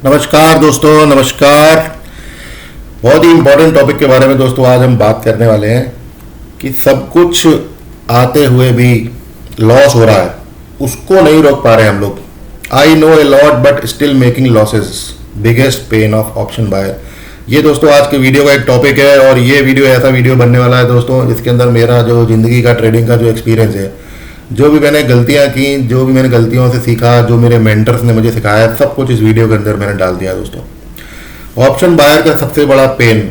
नमस्कार दोस्तों, नमस्कार। बहुत ही इम्पोर्टेंट टॉपिक के बारे में दोस्तों आज हम बात करने वाले हैं कि सब कुछ आते हुए भी लॉस हो रहा है, उसको नहीं रोक पा रहे हम लोग। I know a lot but still making losses, biggest pain of option buyer. ये दोस्तों आज के वीडियो का एक टॉपिक है और ये वीडियो ऐसा वीडियो बनने वाला है दोस्तों जिसके अंदर मेरा जो ज़िंदगी का ट्रेडिंग का जो एक्सपीरियंस है, जो भी मैंने गलतियां की, जो भी मैंने गलतियों से सीखा, जो मेरे मेंटर्स ने मुझे सिखाया, सब कुछ इस वीडियो के अंदर मैंने डाल दिया दोस्तों। ऑप्शन बायर का सबसे बड़ा पेन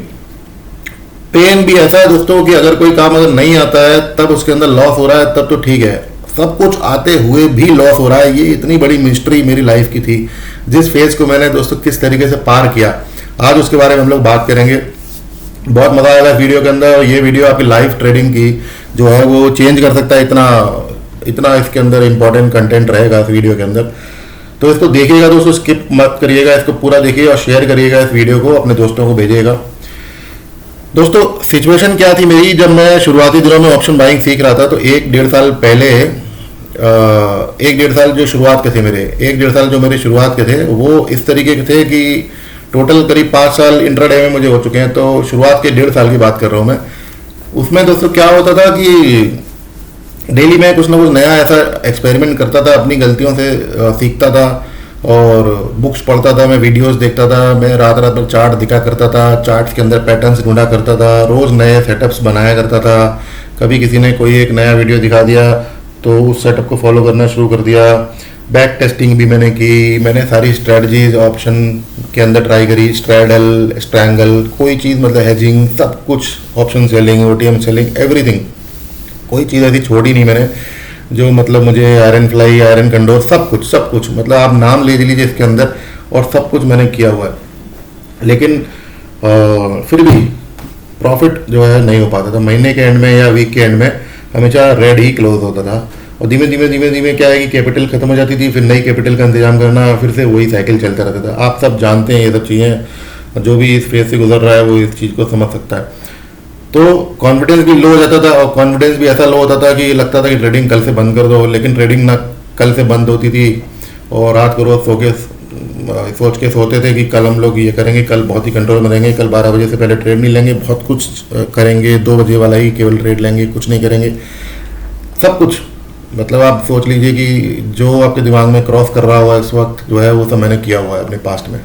भी ऐसा है दोस्तों कि अगर कोई काम अगर नहीं आता है तब उसके अंदर लॉस हो रहा है तब तो ठीक है, सब कुछ आते हुए भी लॉस हो रहा है। ये इतनी बड़ी मिस्ट्री मेरी लाइफ की थी, जिस फेज को मैंने दोस्तों किस तरीके से पार किया, आज उसके बारे में हम लोग बात करेंगे। बहुत मजा आएगा इस वीडियो के अंदर और ये वीडियो आपकी लाइफ ट्रेडिंग की जो है वो चेंज कर सकता है। इतना इसके अंदर इंपॉर्टेंट कंटेंट रहेगा इस वीडियो के अंदर, तो इसको देखिएगा दोस्तों, स्किप मत करिएगा, इसको पूरा देखिए और शेयर करिएगा इस वीडियो को, अपने दोस्तों को भेजिएगा। दोस्तों सिचुएशन क्या थी मेरी, जब मैं शुरुआती दिनों में ऑप्शन बाइंग सीख रहा था तो एक डेढ़ साल पहले, एक डेढ़ साल जो शुरुआत के थे मेरे, एक डेढ़ साल जो मेरे शुरुआत के थे वो इस तरीके के थे कि टोटल करीब 5 साल इंट्राडे में मुझे हो चुके हैं। तो शुरुआत के डेढ़ साल की बात कर रहा हूँ मैं। उसमें दोस्तों क्या होता था कि डेली मैं कुछ ना कुछ नया ऐसा एक्सपेरिमेंट करता था, अपनी गलतियों से सीखता था और बुक्स पढ़ता था, मैं वीडियोस देखता था, मैं रात रात भर चार्ट दिखा करता था, चार्ट्स के अंदर पैटर्न्स ढूंढा करता था, रोज़ नए सेटअप्स बनाया करता था। कभी किसी ने कोई एक नया वीडियो दिखा दिया तो उस सेटअप को फॉलो करना शुरू कर दिया। बैक टेस्टिंग भी मैंने की, मैंने सारी स्ट्रेटजीज ऑप्शन के अंदर ट्राई करी, स्ट्रैडल, स्ट्रैंगल, कोई चीज़ मतलब हेजिंग, सब कुछ, option selling, OTM selling, everything, कोई चीज़ ऐसी छोड़ी नहीं मैंने जो मतलब मुझे आयरन फ्लाई, आयरन कंडोर, सब कुछ मतलब आप नाम ले लीजिए इसके अंदर, और सब कुछ मैंने किया हुआ है। लेकिन फिर भी प्रॉफिट जो है नहीं हो पाता था। महीने के एंड में या वीक के एंड में हमेशा रेड ही क्लोज होता था और धीमे धीमे क्या है कि कैपिटल खत्म हो जाती थी, फिर नई कैपिटल का इंतजाम करना, फिर से वही साइकिल चलता रहता था। आप सब जानते हैं ये सब चीज़ें, जो भी इस फेज से गुजर रहा है वो इस चीज़ को समझ सकता है। तो कॉन्फिडेंस भी लो हो जाता था और कॉन्फिडेंस भी ऐसा लो होता था कि लगता था कि ट्रेडिंग कल से बंद कर दो, लेकिन ट्रेडिंग ना कल से बंद होती थी और रात को रोज सोच के सोते थे कि कल हम लोग ये करेंगे, कल बहुत ही कंट्रोल में रहेंगे, कल 12 बजे से पहले ट्रेड नहीं लेंगे, बहुत कुछ करेंगे, 2 बजे वाला ही केवल ट्रेड लेंगे, कुछ नहीं करेंगे, सब कुछ। मतलब आप सोच लीजिए कि जो आपके दिमाग में क्रॉस कर रहा हुआ इस वक्त जो है वो सब मैंने किया हुआ है अपने पास्ट में।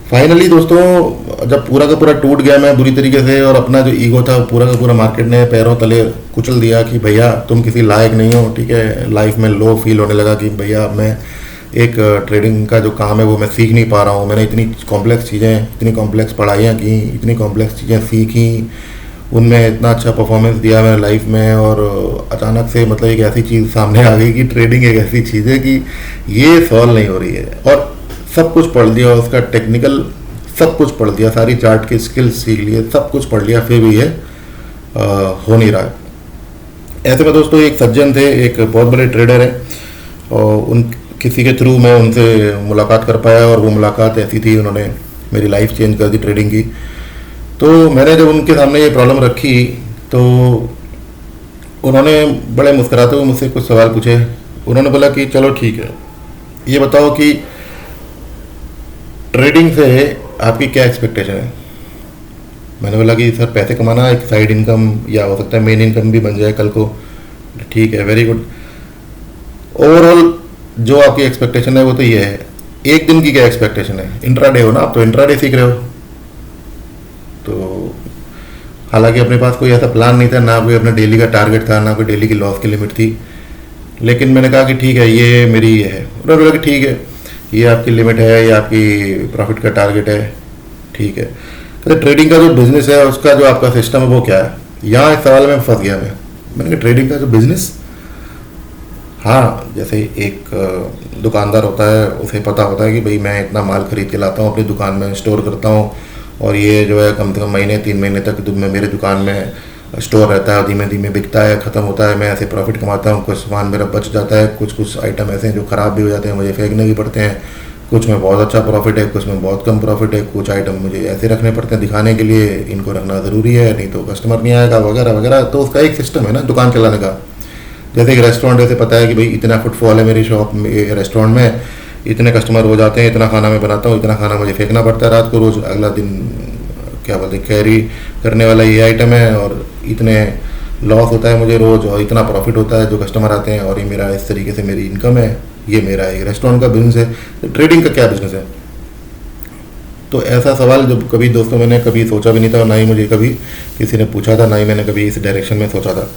फाइनली दोस्तों जब पूरा का पूरा टूट गया मैं बुरी तरीके से, और अपना जो ईगो था पूरा का पूरा मार्केट ने पैरों तले कुचल दिया कि भैया तुम किसी लायक नहीं हो, ठीक है। लाइफ में लो फील होने लगा कि भैया मैं एक ट्रेडिंग का जो काम है वो मैं सीख नहीं पा रहा हूँ। मैंने इतनी कॉम्प्लेक्स चीज़ें, इतनी कॉम्प्लेक्स पढ़ाइयाँ की, इतनी कॉम्प्लेक्स चीज़ें सीखी, उनमें इतना अच्छा परफॉर्मेंस दिया मैंने लाइफ में, और अचानक से मतलब एक ऐसी चीज़ सामने आ गई कि ट्रेडिंग एक ऐसी चीज़ है कि ये सॉल्व नहीं हो रही है। और सब कुछ पढ़ लिया, उसका टेक्निकल सब कुछ पढ़ लिया, सारी चार्ट की स्किल्स सीख लिए, सब कुछ पढ़ लिया, फिर भी ये हो नहीं रहा है। ऐसे में दोस्तों एक सज्जन थे, एक बहुत बड़े ट्रेडर हैं, और उन किसी के थ्रू मैं उनसे मुलाकात कर पाया और वो मुलाकात ऐसी थी, उन्होंने मेरी लाइफ चेंज कर दी ट्रेडिंग की। तो मैंने जब उनके सामने ये प्रॉब्लम रखी तो उन्होंने बड़े मुस्कुराते हुए मुझसे कुछ सवाल पूछे। उन्होंने बोला कि चलो ठीक है, ये बताओ कि ट्रेडिंग से आपकी क्या एक्सपेक्टेशन है। मैंने बोला कि सर पैसे कमाना, एक साइड इनकम, या हो सकता है मेन इनकम भी बन जाए कल को। ठीक है, वेरी गुड। ओवरऑल जो आपकी एक्सपेक्टेशन है वो तो ये है। एक दिन की क्या एक्सपेक्टेशन है? इंट्राडे हो ना आप, तो इंट्राडे सीख रहे हो। तो हालांकि अपने पास कोई ऐसा प्लान नहीं था, ना कोई अपना डेली का टारगेट था, ना कोई डेली की लॉस की लिमिट थी, लेकिन मैंने कहा कि ठीक है ये मेरी ये है। उन्होंने बोला कि ठीक है ये आपकी लिमिट है, ये आपकी प्रॉफिट का टारगेट है, ठीक है। तो ट्रेडिंग का जो बिजनेस है उसका जो आपका सिस्टम है वो क्या है? यहाँ इस सवाल में फंस गया मैंने कहा ट्रेडिंग का जो बिजनेस, हाँ जैसे एक दुकानदार होता है उसे पता होता है कि भाई मैं इतना माल खरीद के लाता हूँ, अपनी दुकान में स्टोर करता हूँ, और ये जो है कम से कम महीने 3 महीने तक मेरे दुकान में स्टोर रहता है, धीमे धीमे बिकता है, ख़त्म होता है, मैं ऐसे प्रॉफिट कमाता हूँ। कुछ सामान मेरा बच जाता है, कुछ आइटम ऐसे हैं जो ख़राब भी हो जाते हैं, मुझे फेंकने भी पड़ते हैं, कुछ में बहुत अच्छा प्रॉफिट है, कुछ में बहुत कम प्रॉफिट है, कुछ आइटम मुझे ऐसे रखने पड़ते हैं दिखाने के लिए, इनको रखना ज़रूरी है नहीं तो कस्टमर नहीं आएगा, वगैरह वगैरह। तो उसका एक सिस्टम है ना दुकान चलाने का। जैसे एक रेस्टोरेंट, जैसे पता है कि भाई इतना फुटफॉल है मेरी शॉप में, रेस्टोरेंट में, इतने कस्टमर हो जाते हैं, इतना खाना मैं बनाता हूँ, इतना खाना मुझे फेंकना पड़ता है रात को रोज़, अगला दिन क्या बोलते हैं कैरी करने वाला ये आइटम है, और इतने लॉस होता है मुझे रोज़ और इतना प्रॉफिट होता है जो कस्टमर आते हैं, और ये मेरा इस तरीके से मेरी इनकम है, ये मेरा एक रेस्टोरेंट का बिजनेस है, तो ट्रेडिंग का क्या बिजनेस है? तो ऐसा सवाल जब कभी दोस्तों मैंने कभी सोचा भी नहीं था, और ना ही मुझे कभी किसी ने पूछा था, ना ही मैंने कभी इस डायरेक्शन में सोचा था।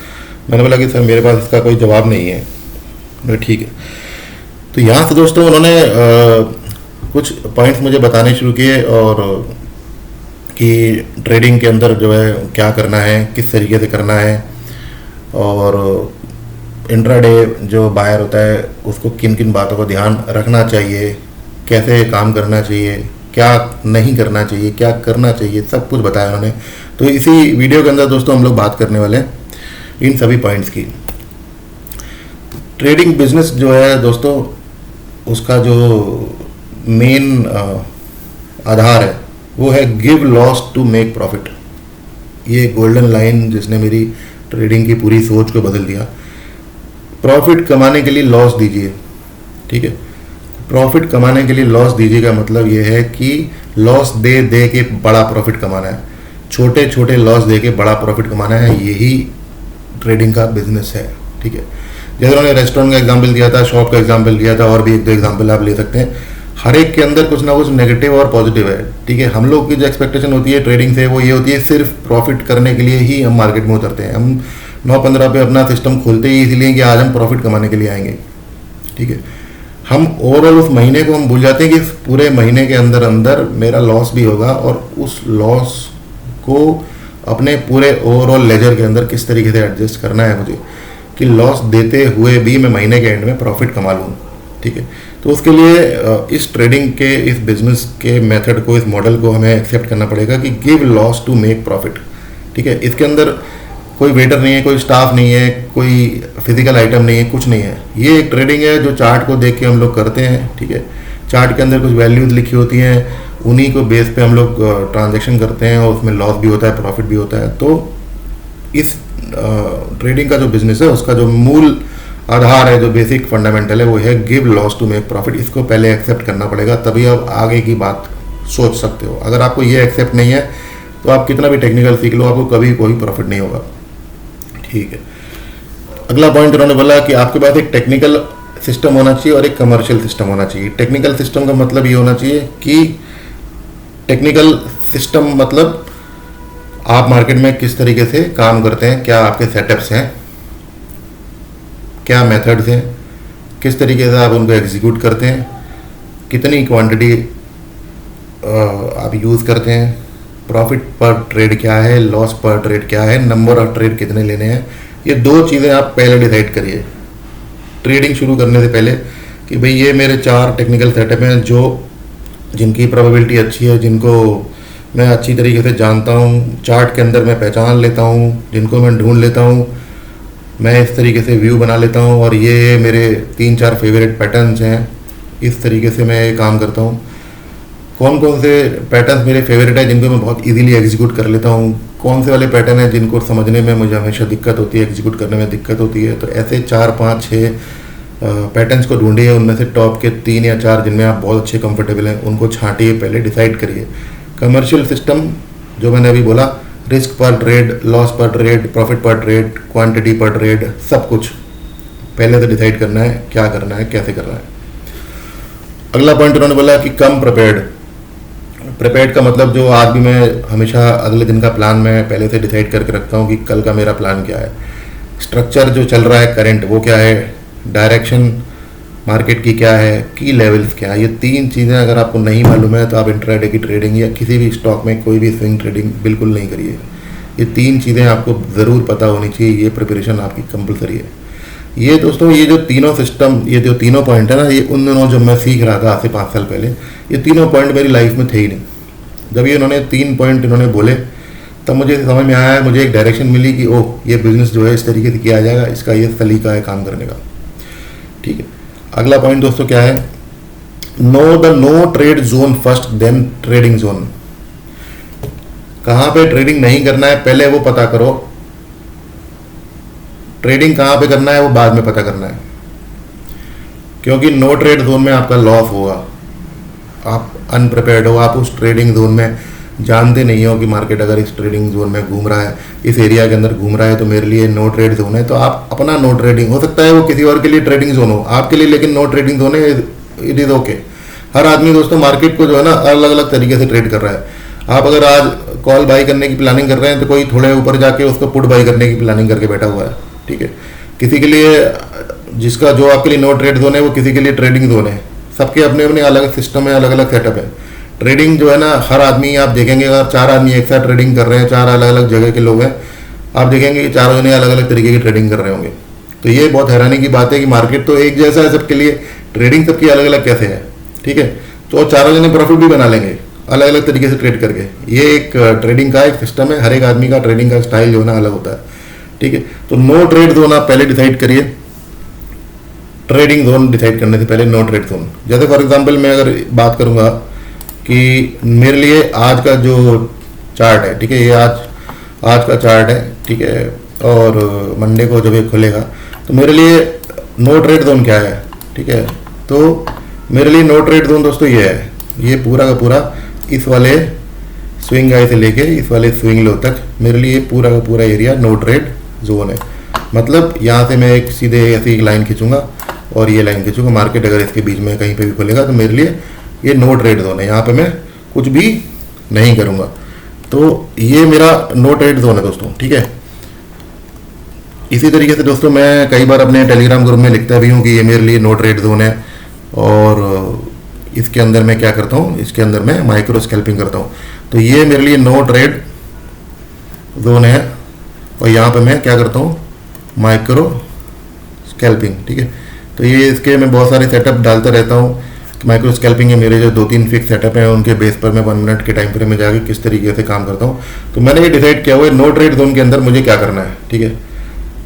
मैंने बोला कि सर मेरे पास इसका कोई जवाब नहीं है। मैं ठीक है। तो यहाँ से दोस्तों उन्होंने कुछ पॉइंट्स मुझे बताने शुरू किए, और कि ट्रेडिंग के अंदर जो है क्या करना है, किस तरीके से करना है, और इंट्राडे जो बायर होता है उसको किन किन बातों का ध्यान रखना चाहिए, कैसे काम करना चाहिए, क्या नहीं करना चाहिए, क्या करना चाहिए, सब कुछ बताया उन्होंने। तो इसी वीडियो के अंदर दोस्तों हम लोग बात करने वाले हैं इन सभी पॉइंट्स की। ट्रेडिंग बिजनेस जो है दोस्तों, उसका जो मेन आधार है वो है give loss to make profit. ये गोल्डन लाइन जिसने मेरी ट्रेडिंग की पूरी सोच को बदल दिया। प्रॉफिट कमाने के लिए लॉस दीजिए, ठीक है। प्रॉफिट कमाने के लिए लॉस दीजिए का मतलब ये है कि लॉस दे दे के बड़ा प्रॉफिट कमाना है, छोटे छोटे लॉस दे के बड़ा प्रॉफिट कमाना है, यही ट्रेडिंग का बिजनेस है, ठीक है। जैसे उन्होंने रेस्टोरेंट का एग्जांपल दिया था, शॉप का एग्जांपल दिया था, और भी एक दो एग्जांपल आप ले सकते हैं। हर एक के अंदर कुछ ना कुछ नेगेटिव और पॉजिटिव है, ठीक है। हम लोग की जो एक्सपेक्टेशन होती है ट्रेडिंग से वो ये होती है सिर्फ प्रॉफिट करने के लिए ही हम मार्केट में उतरते हैं। हम 9-15 पे अपना सिस्टम खोलते ही इसलिए कि आज हम प्रॉफिट कमाने के लिए आएंगे, ठीक है। हम ओवरऑल उस महीने को हम भूल जाते हैं कि इस पूरे महीने के अंदर अंदर मेरा लॉस भी होगा, और उस लॉस को अपने पूरे ओवरऑल लेजर के अंदर किस तरीके से एडजस्ट करना है मुझे, कि लॉस देते हुए भी मैं महीने के एंड में प्रॉफिट कमा लूँ, ठीक है। तो उसके लिए इस ट्रेडिंग के, इस बिजनेस के मेथड को, इस मॉडल को हमें एक्सेप्ट करना पड़ेगा कि give loss to make profit, ठीक है। इसके अंदर कोई वेटर नहीं है, कोई स्टाफ नहीं है, कोई फिजिकल आइटम नहीं है, कुछ नहीं है। ये एक ट्रेडिंग है जो चार्ट को देख के हम लोग करते हैं, ठीक है। चार्ट के अंदर कुछ वैल्यूज लिखी होती हैं, उन्हीं को बेस पे हम लोग ट्रांजेक्शन करते हैं, और उसमें लॉस भी होता है, प्रॉफिट भी होता है। तो इस ट्रेडिंग का जो बिजनेस है उसका जो मूल आधार है, जो बेसिक फंडामेंटल है, वो है give loss to make profit. इसको पहले एक्सेप्ट करना पड़ेगा, तभी आप आगे की बात सोच सकते हो। अगर आपको ये एक्सेप्ट नहीं है तो आप कितना भी टेक्निकल सीख लो, आपको कभी कोई प्रॉफिट नहीं होगा, ठीक है। अगला पॉइंट उन्होंने बोला कि आपके पास एक टेक्निकल सिस्टम होना चाहिए और एक कमर्शियल सिस्टम होना चाहिए। टेक्निकल सिस्टम का मतलब ये होना चाहिए कि टेक्निकल सिस्टम मतलब आप मार्केट में किस तरीके से काम करते हैं, क्या आपके सेटअप्स हैं, क्या मेथड्स हैं, किस तरीके से आप उनको एग्जीक्यूट करते हैं, कितनी क्वांटिटी आप यूज़ करते हैं, प्रॉफिट पर ट्रेड क्या है, लॉस पर ट्रेड क्या है, नंबर ऑफ ट्रेड कितने लेने हैं। ये दो चीज़ें आप पहले डिसाइड करिए ट्रेडिंग शुरू करने से पहले, कि भाई ये मेरे 4 टेक्निकल सेटअप हैं जो जिनकी प्रोबेबिलिटी अच्छी है, जिनको मैं अच्छी तरीके से जानता हूँ, चार्ट के अंदर मैं पहचान लेता हूँ, जिनको मैं ढूंढ लेता हूँ, मैं इस तरीके से व्यू बना लेता हूँ, और ये मेरे 3-4 फेवरेट पैटर्न्स हैं, इस तरीके से मैं ये काम करता हूँ। कौन कौन से पैटर्न्स मेरे फेवरेट है जिनको मैं बहुत इजीली एग्जीक्यूट कर लेता हूँ, कौन से वाले पैटर्न है जिनको समझने में मुझे हमेशा दिक्कत होती है, एग्जीक्यूट करने में दिक्कत होती है। तो ऐसे 4-5-6 पैटर्न्स को ढूंढिए, उनमें से टॉप के 3 या 4 जिनमें आप बहुत अच्छे कंफर्टेबल हैं उनको छांटिए, पहले डिसाइड करिए। कमर्शियल सिस्टम जो मैंने अभी बोला, रिस्क पर ट्रेड, लॉस पर ट्रेड, प्रॉफिट पर ट्रेड, क्वांटिटी पर ट्रेड, सब कुछ पहले तो डिसाइड करना है क्या करना है, कैसे करना है। अगला पॉइंट उन्होंने बोला कि कम प्रिपेयर्ड। प्रिपेयर्ड का मतलब जो आज भी मैं हमेशा अगले दिन का प्लान मैं पहले से डिसाइड करके रखता हूँ कि कल का मेरा प्लान क्या है, स्ट्रक्चर जो चल रहा है करंट वो क्या है, डायरेक्शन मार्केट की क्या है, की लेवल्स क्या है। ये 3 चीज़ें अगर आपको नहीं मालूम है तो आप इंट्राडे की ट्रेडिंग या किसी भी स्टॉक में कोई भी स्विंग ट्रेडिंग बिल्कुल नहीं करिए। ये 3 चीज़ें आपको ज़रूर पता होनी चाहिए, ये प्रिपरेशन आपकी कंपलसरी है। ये दोस्तों ये जो तीनों सिस्टम, ये जो तीनों पॉइंट है ना, ये उन दिनों जब मैं सीख रहा था आज से 5 साल पहले, ये तीनों पॉइंट मेरी लाइफ में थे ही नहीं। जब ये इन्होंने 3 पॉइंट इन्होंने बोले तब मुझे समझ में आया, मुझे एक डायरेक्शन मिली कि ओह ये बिजनेस जो है इस तरीके से किया जाएगा, इसका ये तरीका है काम करने का, ठीक है। अगला पॉइंट दोस्तों क्या है, no trade zone first then trading zone. कहां पे ट्रेडिंग नहीं करना है पहले वो पता करो, ट्रेडिंग कहां पे करना है वो बाद में पता करना है। क्योंकि नो ट्रेड जोन में आपका लॉस होगा। आप अनप्रिपेयर्ड हो, आप उस ट्रेडिंग जोन में जानते नहीं हो कि मार्केट अगर इस ट्रेडिंग जोन में घूम रहा है, इस एरिया के अंदर घूम रहा है, तो मेरे लिए नो ट्रेड जोन है। तो आप अपना नो ट्रेडिंग, हो सकता है वो किसी और के लिए ट्रेडिंग जोन हो, आपके लिए लेकिन नो ट्रेडिंग जोन है, इट इज़ ओके। हर आदमी दोस्तों मार्केट को जो है ना अलग अलग तरीके से ट्रेड कर रहा है। आप अगर आज कॉल बाई करने की प्लानिंग कर रहे हैं तो कोई थोड़े ऊपर जाके उसको पुट बाई करने की प्लानिंग करके बैठा हुआ है, ठीक है। किसी के लिए जिसका जो आपके लिए नो ट्रेड जोन है वो किसी के लिए ट्रेडिंग जोन है। सबके अपने अपने अलग सिस्टम है, अलग अलग सेटअप है। ट्रेडिंग जो है ना, हर आदमी आप देखेंगे, अगर 4 आदमी एक साथ ट्रेडिंग कर रहे हैं, 4 अलग अलग जगह के लोग हैं, आप देखेंगे कि चारों जने अलग अलग तरीके की ट्रेडिंग कर रहे होंगे। तो ये बहुत हैरानी की बात है कि मार्केट तो एक जैसा है सबके लिए, ट्रेडिंग सबकी अलग अलग कैसे है, ठीक है। तो चारों जने प्रॉफिट भी बना लेंगे अलग अलग तरीके से ट्रेड करके। ये एक ट्रेडिंग का एक सिस्टम है, हर एक आदमी का ट्रेडिंग का स्टाइल जो है ना अलग होता है, ठीक है। तो नो ट्रेड जोन आप पहले डिसाइड करिए। ट्रेडिंग जोन डिसाइड करने से पहले नो ट्रेड जोन, जैसे फॉर एग्जांपल मैं अगर बात करूंगा कि मेरे लिए आज का जो चार्ट है, ठीक है, ये आज का चार्ट है, ठीक है, और मंडे को जब ये खुलेगा तो मेरे लिए नो ट्रेड जोन क्या है, ठीक है। तो मेरे लिए नो ट्रेड जोन दोस्तों ये है, ये पूरा का पूरा इस वाले स्विंग हाई से लेके इस वाले स्विंग लो तक मेरे लिए पूरा का पूरा एरिया नो ट्रेड जोन है। मतलब यहाँ से मैं एक सीधे ऐसी एक लाइन खींचूंगा और ये लाइन खींचूंगा, मार्केट अगर इसके बीच में कहीं पे भी खुलेगा तो मेरे लिए ये नो ट्रेड जोन है, यहाँ पे मैं कुछ भी नहीं करूँगा। तो ये मेरा नो ट्रेड जोन है दोस्तों, ठीक है। इसी तरीके से दोस्तों मैं कई बार अपने टेलीग्राम ग्रुप में लिखता भी हूँ कि ये मेरे लिए नो ट्रेड जोन है, और इसके अंदर मैं क्या करता हूँ, इसके अंदर मैं माइक्रो स्कैल्पिंग करता हूँ। तो ये मेरे लिए नो ट्रेड जोन है, और यहाँ पे मैं क्या करता हूँ, माइक्रो स्कैल्पिंग, ठीक है। तो ये इसके मैं बहुत सारे सेटअप डालता रहता हूँ। माइक्रो स्कैल्पिंग है मेरे जो 2-3 फिक्स सेटअप हैं, उनके बेस पर मैं 1 मिनट के टाइम फ्रेम में जाके किस तरीके से काम करता हूँ। तो मैंने ये डिसाइड किया हुआ है नो ट्रेड जोन के अंदर मुझे क्या करना है, ठीक है।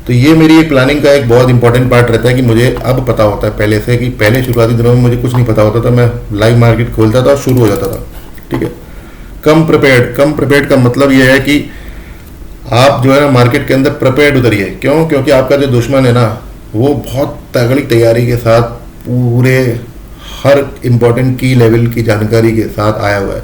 तो ये मेरी एक प्लानिंग का एक बहुत इंपॉर्टेंट पार्ट रहता है कि मुझे अब पता होता है पहले से, कि पहले शुरुआती दिनों में मुझे कुछ नहीं पता होता था, मैं लाइव मार्केट खोलता था और शुरू हो जाता था, ठीक है। कम प्रिपेयर्ड का मतलब ये है कि आप जो है ना मार्केट के अंदर प्रिपेयर्ड उतरिए। क्यों? क्योंकि आपका जो दुश्मन है ना वो बहुत तगड़ी तैयारी के साथ पूरे हर इम्पोर्टेंट की लेवल की जानकारी के साथ आया हुआ है।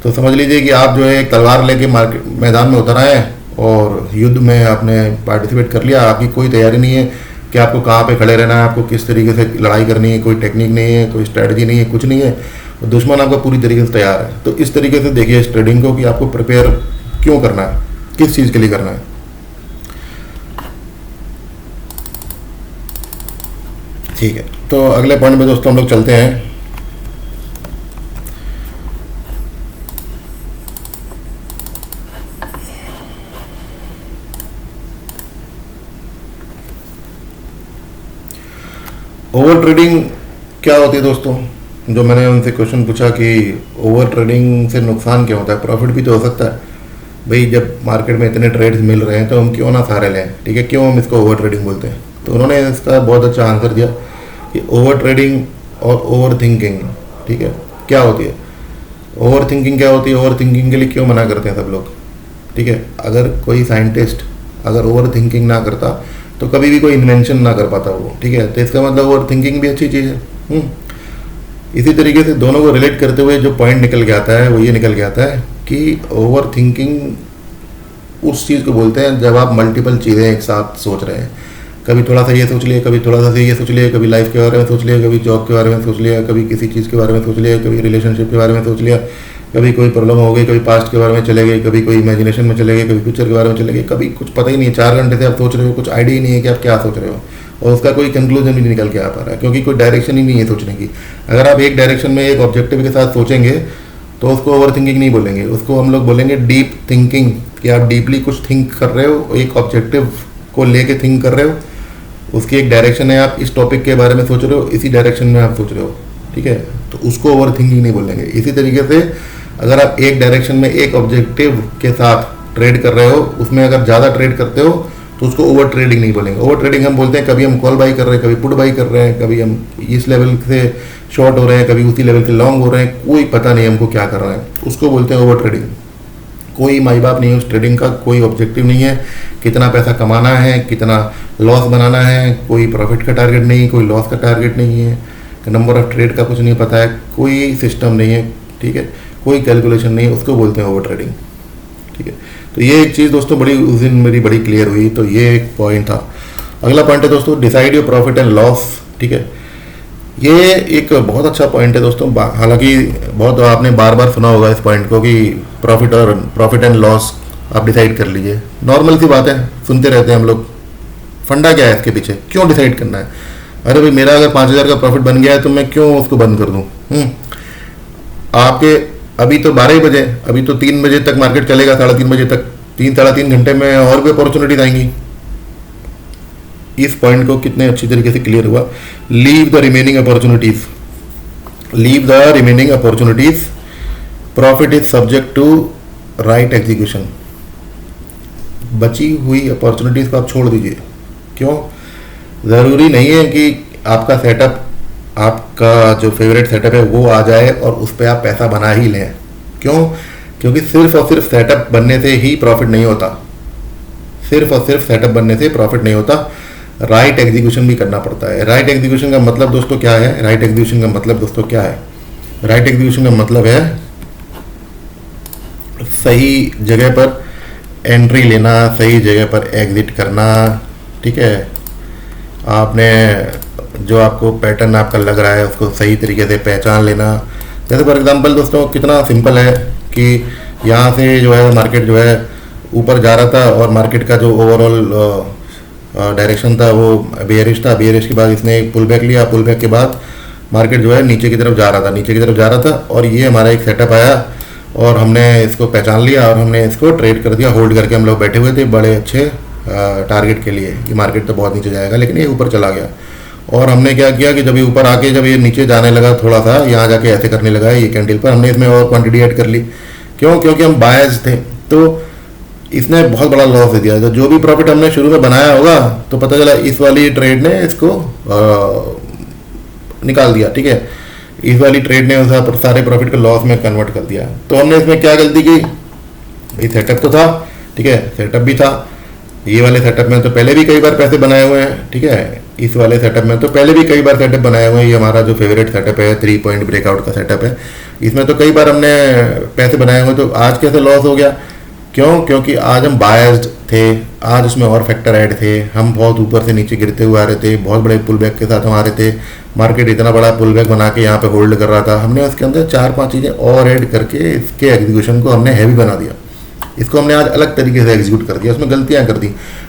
तो समझ लीजिए कि आप जो है एक तलवार लेके मार्केट मैदान में उतर आए हैं और युद्ध में आपने पार्टिसिपेट कर लिया। आपकी कोई तैयारी नहीं है कि आपको कहाँ पे खड़े रहना है, आपको किस तरीके से लड़ाई करनी है, कोई टेक्निक नहीं है, कोई स्ट्रेटजी नहीं है, कुछ नहीं है। दुश्मन आपका पूरी तरीके से तैयार है। तो इस तरीके से देखिए इस ट्रेडिंग को कि आपको प्रिपेयर क्यों करना है, किस चीज़ के लिए करना है। ठीक है, तो अगले पॉइंट में दोस्तों हम लोग चलते हैं। ओवर ट्रेडिंग क्या होती है दोस्तों? जो मैंने उनसे क्वेश्चन पूछा कि ओवर ट्रेडिंग से नुकसान क्या होता है, प्रॉफिट भी तो हो सकता है भाई। जब मार्केट में इतने ट्रेड्स मिल रहे हैं तो हम क्यों ना सारे लें, ठीक है, क्यों हम इसको ओवर ट्रेडिंग बोलते हैं। तो उन्होंने इसका बहुत अच्छा आंसर दिया कि ओवर ट्रेडिंग और ओवर थिंकिंग, ठीक है, क्या होती है। ओवर थिंकिंग क्या होती है, ओवर थिंकिंग के लिए क्यों मना करते हैं सब लोग, ठीक है। अगर कोई साइंटिस्ट अगर ओवर थिंकिंग ना करता तो कभी भी कोई इन्वेंशन ना कर पाता वो, ठीक है। तो इसका मतलब ओवर थिंकिंग भी अच्छी चीज़ है। इसी तरीके से दोनों को रिलेट करते हुए जो पॉइंट निकल के आता है वो ये निकल के आता है कि ओवर थिंकिंग उस चीज़ को बोलते हैं जब आप मल्टीपल चीज़ें एक साथ सोच रहे हैं। कभी थोड़ा सा ये सोच लिया, कभी थोड़ा सा ये सोच लिया, कभी लाइफ के बारे में सोच लिया, कभी जॉब के बारे में सोच लिया, कभी किसी चीज़ के बारे में सोच लिया, कभी रिलेशनशिप के बारे में सोच लिया, कभी कोई प्रॉब्लम हो गई, कभी पास्ट के बारे में चले गए, कभी कोई इमेजिनेशन में चले गए, कभी फ्यूचर के बारे में चले गए, कभी कुछ पता ही नहीं है। 4 घंटे से आप सोच रहे हो, कुछ आइडिया ही नहीं है कि आप क्या सोच रहे हो, और उसका कोई कंक्लूजन भी नहीं निकल के आ पा रहा है क्योंकि कोई डायरेक्शन ही नहीं है सोचने की। अगर आप एक डायरेक्शन में एक ऑब्जेक्टिव के साथ सोचेंगे तो उसको ओवर थिंकिंग नहीं बोलेंगे, उसको हम लोग बोलेंगे डीप थिंकिंग, कि आप डीपली कुछ थिंक कर रहे हो, एक ऑब्जेक्टिव को लेके थिंक कर रहे हो, उसकी एक डायरेक्शन है, आप इस टॉपिक के बारे में सोच रहे हो, इसी डायरेक्शन में आप सोच रहे हो, ठीक है। तो उसको ओवर थिंकिंग नहीं बोलेंगे। इसी तरीके से अगर आप एक डायरेक्शन में एक ऑब्जेक्टिव के साथ ट्रेड कर रहे हो, उसमें अगर ज़्यादा ट्रेड करते हो तो उसको ओवर ट्रेडिंग नहीं बोलेंगे। ओवर ट्रेडिंग हम बोलते हैं कभी हम कॉल बाई कर रहे हैं, कभी पुट बाई कर रहे हैं, कभी हम इस लेवल से शॉर्ट हो रहे हैं, कभी उसी लेवल से लॉन्ग हो रहे हैं, कोई पता नहीं हमको क्या कर रहे हैं, उसको बोलते हैं ओवर ट्रेडिंग। कोई माई बाप नहीं है उस ट्रेडिंग का, कोई ऑब्जेक्टिव नहीं है कितना पैसा कमाना है, कितना लॉस बनाना है, कोई प्रॉफिट का टारगेट नहीं, कोई लॉस का टारगेट नहीं है, नंबर ऑफ ट्रेड का कुछ नहीं पता है, कोई सिस्टम नहीं है, ठीक है, कोई कैलकुलेशन नहीं है, उसको बोलते हैं ओवर ट्रेडिंग, ठीक है। तो ये एक चीज़ दोस्तों बड़ी उस दिन मेरी बड़ी क्लियर हुई, तो ये एक पॉइंट था। अगला पॉइंट है दोस्तों decide your profit and loss, ठीक है। ये एक बहुत अच्छा पॉइंट है दोस्तों, हालांकि बहुत आपने बार बार सुना होगा इस पॉइंट को कि प्रॉफिट एंड लॉस आप डिसाइड कर लीजिए। नॉर्मल सी बात है, सुनते रहते हैं हम लोग। फंडा क्या है इसके पीछे, क्यों डिसाइड करना है? अरे भाई मेरा अगर 5,000 का प्रॉफिट बन गया है तो मैं क्यों उसको बंद कर दूं? आपके अभी तो 12 ही बजे, अभी तो 3 बजे तक मार्केट चलेगा, 3:30 बजे तक, 3-3.5 घंटे में और भी अपॉर्चुनिटीज आएंगी। इस पॉइंट को कितने अच्छी तरीके से क्लियर हुआ। Leave the remaining opportunities, leave the remaining opportunities, profit is subject to right execution. बची हुई अपॉर्चुनिटीज को आप छोड़ दीजिए। क्यों? ज़रूरी नहीं है कि आपका सेटअप, आपका जो फेवरेट सेटअप है वो आ जाए और उस पर आप पैसा बना ही लें। क्यों? क्योंकि सिर्फ और सिर्फ सेटअप बनने से ही प्रॉफिट नहीं होता, सिर्फ और सिर्फ सेटअप बनने से प्रॉफिट नहीं होता, राइट एग्जीक्यूशन भी करना पड़ता है। राइट एग्जीक्यूशन का मतलब दोस्तों क्या है? राइट एग्जीक्यूशन का मतलब दोस्तों क्या है? राइट एग्जीक्यूशन का मतलब है सही जगह पर एंट्री लेना, सही जगह पर एग्जिट करना, ठीक है। आपने जो आपको पैटर्न आपका लग रहा है उसको सही तरीके से पहचान लेना। जैसे फॉर एग्जांपल दोस्तों कितना सिंपल है कि यहाँ से जो है मार्केट जो है ऊपर जा रहा था और मार्केट का जो ओवरऑल डायरेक्शन था वो बेयरिश था। बेयरिश के बाद इसने पुल बैक लिया, पुल बैक के बाद मार्केट जो है नीचे की तरफ जा रहा था, नीचे की तरफ जा रहा था और ये हमारा एक सेटअप आया और हमने इसको पहचान लिया और हमने इसको ट्रेड कर दिया। होल्ड करके हम लोग बैठे हुए थे बड़े अच्छे टारगेट के लिए कि मार्केट तो बहुत नीचे जाएगा, लेकिन ये ऊपर चला गया। और हमने क्या किया कि जब ये ऊपर आके जब ये नीचे जाने लगा थोड़ा सा, यहाँ जाके ऐसे करने लगा ये कैंडल पर, हमने इसमें और क्वांटिटी ऐड कर ली। क्यों? क्योंकि हम बायस थे। तो इसने बहुत बड़ा लॉस दे दिया। तो जो भी प्रॉफिट हमने शुरू में बनाया होगा तो पता चला इस वाली ट्रेड ने इसको निकाल दिया, ठीक है। इस वाली ट्रेड ने उस सारे प्रॉफिट को लॉस में कन्वर्ट कर दिया। तो हमने इसमें क्या गलती की? ये सेटअप तो था, ठीक है, सेटअप भी था। ये वाले सेटअप में तो पहले भी कई बार पैसे बनाए हुए हैं, ठीक है। इस वाले सेटअप में तो पहले भी कई बार सेटअप बनाए हुए हैं। ये हमारा जो फेवरेट सेटअप है 3 पॉइंट ब्रेकआउट का सेटअप है, इसमें तो कई बार हमने पैसे बनाए हुए। तो आज कैसे लॉस हो गया? क्यों? क्योंकि आज हम बायस्ड थे, आज उसमें और फैक्टर ऐड थे। हम बहुत ऊपर से नीचे गिरते हुए आ रहे थे, बहुत बड़े पुल बैक के साथ हम आ रहे थे। मार्केट इतना बड़ा पुल बैक बना के यहाँ पे होल्ड कर रहा था। हमने उसके अंदर 4-5 चीज़ें और ऐड करके इसके एग्जीक्यूशन को हमने हैवी बना दिया। इसको हमने आज अलग तरीके से एग्जीक्यूट कर दिया, उसमें गलतियाँ कर दी,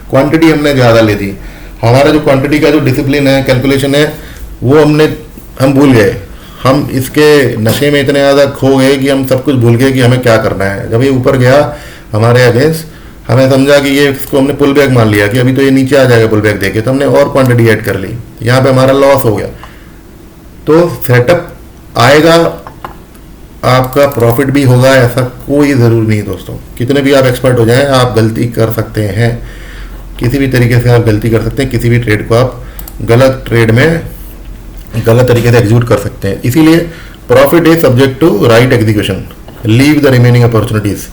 क्वांटिटी हमने ज़्यादा ले दी। हमारा जो क्वांटिटी का जो डिसिप्लिन है, कैलकुलेशन है, वो हम भूल गए। हम इसके नशे में इतने ज़्यादा खो गए कि हम सब कुछ भूल गए कि हमें क्या करना है। जब ये ऊपर गया हमारे अगेंस्ट, हमें समझा कि ये इसको हमने पुल बैक मान लिया कि अभी तो ये नीचे आ जाएगा पुल बैक देके, तो हमने और क्वांटिटी ऐड कर ली। यहाँ पे हमारा लॉस हो गया। तो सेटअप आएगा, आपका प्रॉफिट भी होगा, ऐसा कोई ज़रूरी नहीं दोस्तों। कितने भी आप एक्सपर्ट हो जाएं, आप गलती कर सकते हैं, किसी भी तरीके से आप गलती कर सकते हैं। किसी भी ट्रेड को आप गलत ट्रेड में गलत तरीके से एग्जीक्यूट कर सकते हैं। इसीलिए profit is subject to right execution, leave the remaining opportunities.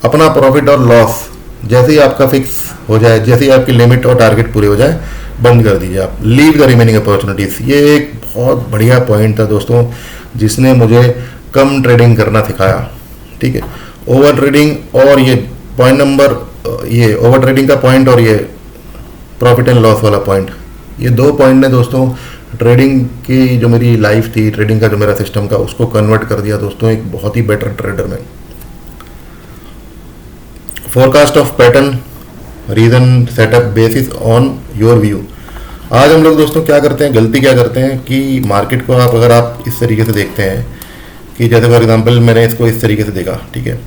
अपना प्रॉफिट और लॉस जैसे ही आपका फिक्स हो जाए, जैसे ही आपकी लिमिट और टारगेट पूरे हो जाए, बंद कर दीजिए आप। लीव द रिमेनिंग अपॉर्चुनिटीज, ये एक बहुत बढ़िया पॉइंट था दोस्तों, जिसने मुझे कम ट्रेडिंग करना सिखाया, ठीक है। ओवर ट्रेडिंग और ये पॉइंट नंबर, ये ओवर ट्रेडिंग का पॉइंट और ये प्रॉफिट एंड लॉस वाला पॉइंट, ये 2 पॉइंट ने दोस्तों ट्रेडिंग की जो मेरी लाइफ थी, ट्रेडिंग का जो मेरा सिस्टम था, उसको कन्वर्ट कर दिया दोस्तों एक बहुत ही बेटर ट्रेडर में। Forecast of pattern, reason, setup, basis on your view. आज हम लोग दोस्तों क्या करते हैं, गलती क्या करते हैं कि मार्केट को अगर आप इस तरीके से देखते हैं कि जैसे फॉर एग्जांपल मैंने इसको इस तरीके से देखा, ठीक है।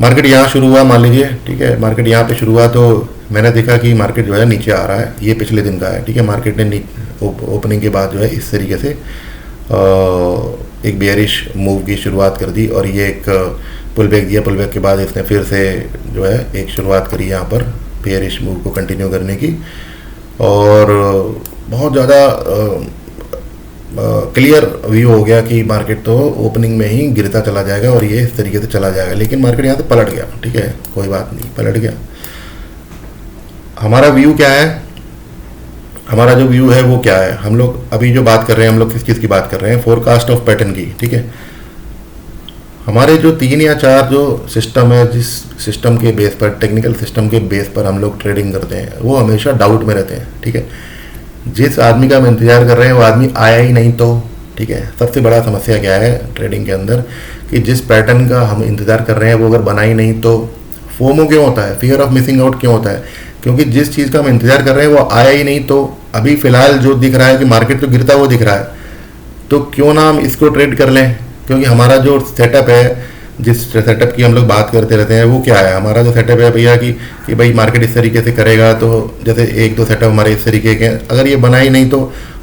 मार्केट यहाँ शुरू हुआ मान लीजिए, ठीक है, मार्केट यहाँ पे शुरू हुआ तो मैंने देखा कि मार्केट जो है नीचे आ रहा है। ये पिछले दिन का है, ठीक है। मार्केट ने ओपनिंग के बाद जो है इस तरीके से एक बेयरिश मूव की शुरुआत कर दी और ये एक पुल बैक दिया। पुल बैक के बाद इसने फिर से जो है एक शुरुआत करी यहाँ पर बेयरिश मूव को कंटिन्यू करने की, और बहुत ज़्यादा क्लियर व्यू हो गया कि मार्केट तो ओपनिंग में ही गिरता चला जाएगा और ये इस तरीके से चला जाएगा, लेकिन मार्केट यहाँ से पलट गया। ठीक है, कोई बात नहीं, पलट गया। हमारा व्यू क्या है? हमारा जो व्यू है वो क्या है? हम लोग अभी जो बात कर रहे हैं, हम लोग किस चीज़ की बात कर रहे हैं? फोरकास्ट ऑफ पैटर्न की। ठीक है, हमारे जो 3 या 4 जो सिस्टम है, जिस सिस्टम के बेस पर, टेक्निकल सिस्टम के बेस पर हम लोग ट्रेडिंग करते हैं, वो हमेशा डाउट में रहते हैं। ठीक है, जिस आदमी का हम इंतजार कर रहे हैं वो आदमी आया ही नहीं तो। ठीक है, सबसे बड़ा समस्या क्या है ट्रेडिंग के अंदर कि जिस पैटर्न का हम इंतजार कर रहे हैं वो अगर बना ही नहीं तो फोमो क्यों होता है, फियर ऑफ मिसिंग आउट क्यों होता है? क्योंकि जिस चीज़ का हम इंतजार कर रहे हैं वो आया ही नहीं। तो अभी फिलहाल जो दिख रहा है कि मार्केट तो गिरता हुआ दिख रहा है, तो क्यों ना हम इसको ट्रेड कर लें? क्योंकि हमारा जो सेटअप है, जिस सेटअप की हम लोग बात करते रहते हैं, वो क्या है? हमारा जो सेटअप है भैया कि भाई मार्केट इस तरीके से करेगा, तो जैसे 1-2 सेटअप हमारे इस तरीके के, अगर ये बना ही नहीं तो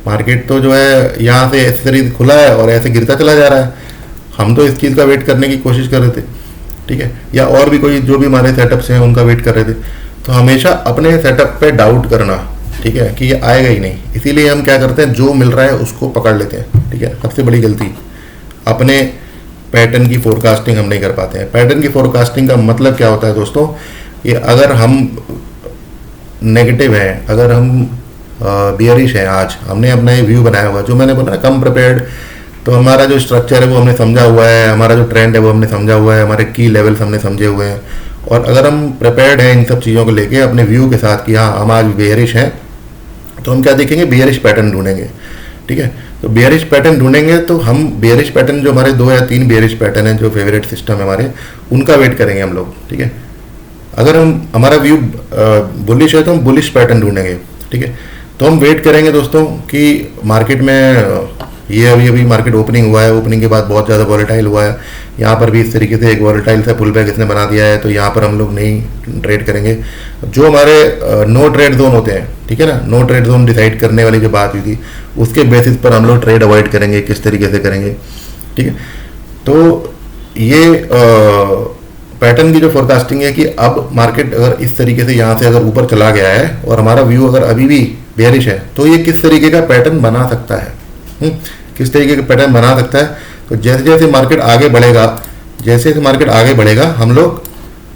मार्केट तो जो है यहाँ से ऐसे तरीके खुला है और ऐसे गिरता चला जा रहा है। हम तो इस चीज़ का वेट करने की कोशिश कर रहे थे। ठीक है, या और भी कोई जो भी हमारे सेटअप्स हैं उनका वेट कर रहे थे। तो हमेशा अपने सेटअप पे डाउट करना, ठीक है, कि ये आएगा ही नहीं, इसीलिए हम क्या करते हैं, जो मिल रहा है उसको पकड़ लेते हैं। ठीक है, सबसे बड़ी गलती, अपने पैटर्न की फोरकास्टिंग हम नहीं कर पाते हैं। पैटर्न की फोरकास्टिंग का मतलब क्या होता है दोस्तों? ये अगर हम नेगेटिव हैं, अगर हम बियरिश हैं, आज हमने अपना ये व्यू बनाया हुआ, जो मैंने बोला कम प्रिपेयर्ड, तो हमारा जो स्ट्रक्चर है वो हमने समझा हुआ है, हमारा जो ट्रेंड है वो हमने समझा हुआ है, हमारे की लेवल्स हमने समझे हुए हैं। और अगर हम प्रिपेयर्ड हैं इन सब चीज़ों को लेके अपने व्यू के साथ कि हाँ हम आज बियरिश हैं, तो हम क्या देखेंगे? बियरिश पैटर्न ढूंढेंगे। ठीक है, तो बियरिश पैटर्न ढूंढेंगे तो हम बियरिश पैटर्न, जो हमारे 2 या 3 बियरिश पैटर्न है जो फेवरेट सिस्टम है हमारे, उनका वेट करेंगे हम लोग। ठीक है, अगर हमारा व्यू बुलिश है तो हम बुलिश पैटर्न ढूंढेंगे। ठीक है, तो हम वेट करेंगे दोस्तों कि मार्केट में ये अभी मार्केट ओपनिंग हुआ है, ओपनिंग के बाद बहुत ज़्यादा वॉलेटाइल हुआ है, यहाँ पर भी इस तरीके से एक वॉलेटाइल सा पुल बैक इसने बना दिया है, तो यहाँ पर हम लोग नहीं ट्रेड करेंगे। जो हमारे नो ट्रेड जोन होते हैं, ठीक है ना, नो ट्रेड जोन डिसाइड करने वाली जो बात हुई थी, उसके बेसिस पर हम लोग ट्रेड अवॉइड करेंगे, किस तरीके से करेंगे। ठीक है, तो ये पैटर्न की जो फोरकास्टिंग है कि अब मार्केट अगर इस तरीके से यहाँ से अगर ऊपर चला गया है और हमारा व्यू अगर अभी भी बेयरिश है, तो ये किस तरीके का पैटर्न बना सकता है, किस तरीके का पैटर्न बना सकता है। तो जैसे जैसे मार्केट आगे बढ़ेगा, जैसे जैसे मार्केट आगे बढ़ेगा, हम लोग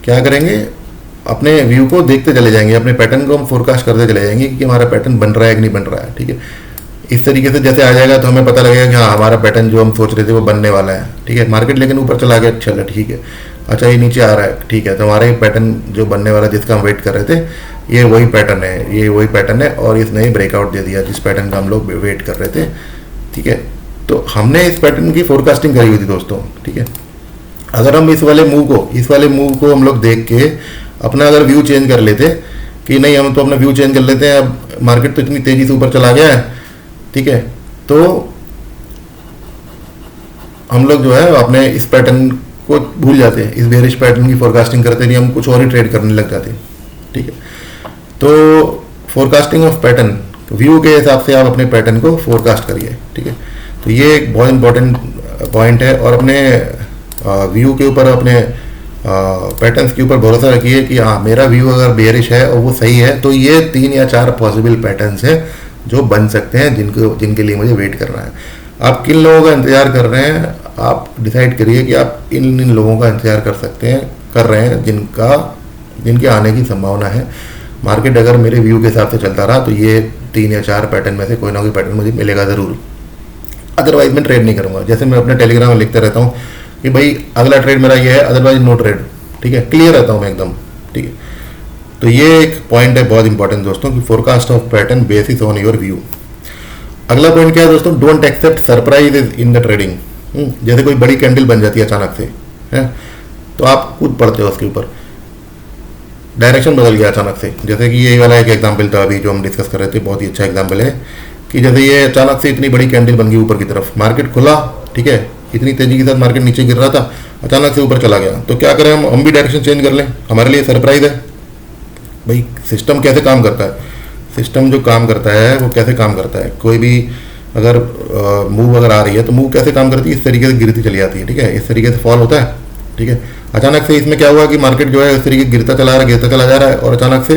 क्या करेंगे? अपने व्यू को देखते चले जाएंगे, अपने पैटर्न को हम फोरकास्ट करते चले जाएंगे कि हमारा पैटर्न बन रहा है कि नहीं बन रहा है। ठीक है, इस तरीके से जैसे आ जाएगा तो हमें पता लगेगा कि हाँ हमारा पैटर्न जो हम सोच रहे थे वो बनने वाला है। ठीक है, मार्केट लेकिन ऊपर चला गया, चलो ठीक है, अच्छा ये नीचे आ रहा है, ठीक है, तो हमारा ये पैटर्न जो बनने वाला जिसका हम वेट कर रहे थे, ये वही पैटर्न है, ये वही पैटर्न है, और इसने ही ब्रेकआउट दे दिया जिस पैटर्न का हम लोग वेट कर रहे थे। ठीक है, तो हमने इस पैटर्न की फोरकास्टिंग करी हुई थी दोस्तों। ठीक है, अगर हम इस वाले मूव को हम लोग देख के अपना अगर व्यू चेंज कर लेते कि नहीं, हम तो अपना व्यू चेंज कर लेते हैं, अब मार्केट तो इतनी तेजी से ऊपर चला गया है, ठीक है, तो हम लोग जो है अपने इस पैटर्न को भूल जाते हैं, इस बेरिश पैटर्न की फोरकास्टिंग करते नहीं, हम कुछ और ही ट्रेड करने लग जाते हैं। ठीक है, तो फोरकास्टिंग ऑफ पैटर्न, व्यू के हिसाब से आप अपने पैटर्न को फोरकास्ट करिए। ठीक है, तो ये एक बहुत इंपॉर्टेंट पॉइंट है, और अपने व्यू के ऊपर, अपने पैटर्न्स के ऊपर भरोसा रखिए कि हाँ मेरा व्यू अगर बेयरिश है और वो सही है, तो ये 3 या 4 पॉसिबल पैटर्न्स हैं जो बन सकते हैं, जिनके लिए मुझे वेट करना है। आप किन लोगों का इंतजार कर रहे हैं, आप डिसाइड करिए कि आप इन लोगों का इंतजार कर रहे हैं जिनके आने की संभावना है। मार्केट अगर मेरे व्यू के हिसाब से चलता रहा तो ये 3 या 4 पैटर्न में से कोई ना कोई पैटर्न मुझे मिलेगा ज़रूर, अदरवाइज मैं ट्रेड नहीं करूँगा। जैसे मैं अपने टेलीग्राम में लिखते रहता हूँ कि भाई अगला ट्रेड मेरा ये है, अदरवाइज नो ट्रेड। ठीक है, क्लियर रहता हूँ मैं एकदम। ठीक है, तो ये एक पॉइंट है बहुत इंपॉर्टेंट दोस्तों कि forecast of pattern basis on your view. अगला पॉइंट क्या है दोस्तों? Don't accept surprise in the trading. जैसे कोई बड़ी कैंडल बन जाती है अचानक से, है, तो आप कूद पड़ते हो उसके ऊपर, डायरेक्शन बदल गया अचानक से। जैसे कि ये वाला एक एग्जाम्पल था अभी जो हम डिस्कस कर रहे थे, बहुत ही अच्छा एग्जाम्पल है कि जैसे ये अचानक से इतनी बड़ी कैंडल बन गई ऊपर की तरफ, मार्केट खुला, ठीक है, इतनी तेजी के साथ मार्केट नीचे गिर रहा था, अचानक से ऊपर चला गया, तो क्या करें हम भी डायरेक्शन चेंज कर लें, हमारे लिए सरप्राइज है। भाई सिस्टम कैसे काम करता है, सिस्टम जो काम करता है वो कैसे काम करता है, कोई भी अगर मूव अगर आ रही है तो मूव कैसे काम करती है, इस तरीके से गिरती चली जाती है। ठीक है, इस तरीके से फॉल होता है। ठीक है, अचानक से इसमें क्या हुआ कि मार्केट जो है इस तरीके गिरता चला जा रहा है, और अचानक से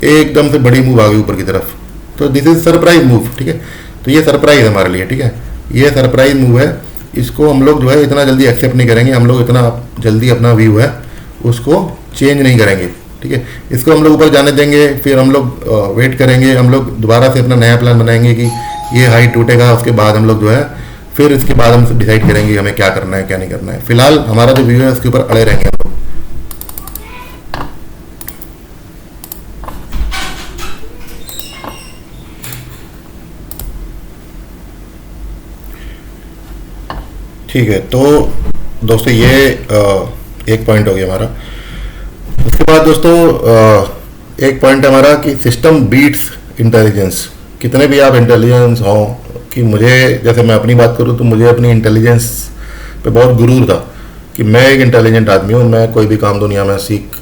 एकदम से बड़ी मूव आ गई ऊपर की तरफ, तो दिस इज सरप्राइज मूव। ठीक है, तो ये सरप्राइज है हमारे लिए। ठीक है, ये सरप्राइज मूव है, इसको हम लोग जो है इतना जल्दी एक्सेप्ट नहीं करेंगे, हम लोग इतना जल्दी अपना व्यू है उसको चेंज नहीं करेंगे। ठीक है, इसको हम लोग ऊपर जाने देंगे, फिर हम लोग वेट करेंगे, हम लोग दोबारा से अपना नया प्लान बनाएंगे कि ये हाई टूटेगा, उसके बाद हम लोग जो है फिर इसके बाद हम डिसाइड करेंगे हमें क्या करना है क्या नहीं करना है। फिलहाल हमारा जो व्यू है उसके ऊपर अड़े रहेंगे हम लोग। ठीक है, तो दोस्तों ये एक पॉइंट हो गया हमारा। उसके बाद दोस्तों एक पॉइंट है हमारा कि सिस्टम बीट्स इंटेलिजेंस। कितने भी आप इंटेलिजेंस हो, कि मुझे जैसे मैं अपनी बात करूँ तो मुझे अपनी इंटेलिजेंस पे बहुत गुरूर था कि मैं एक इंटेलिजेंट आदमी हूँ, मैं कोई भी काम दुनिया में सीख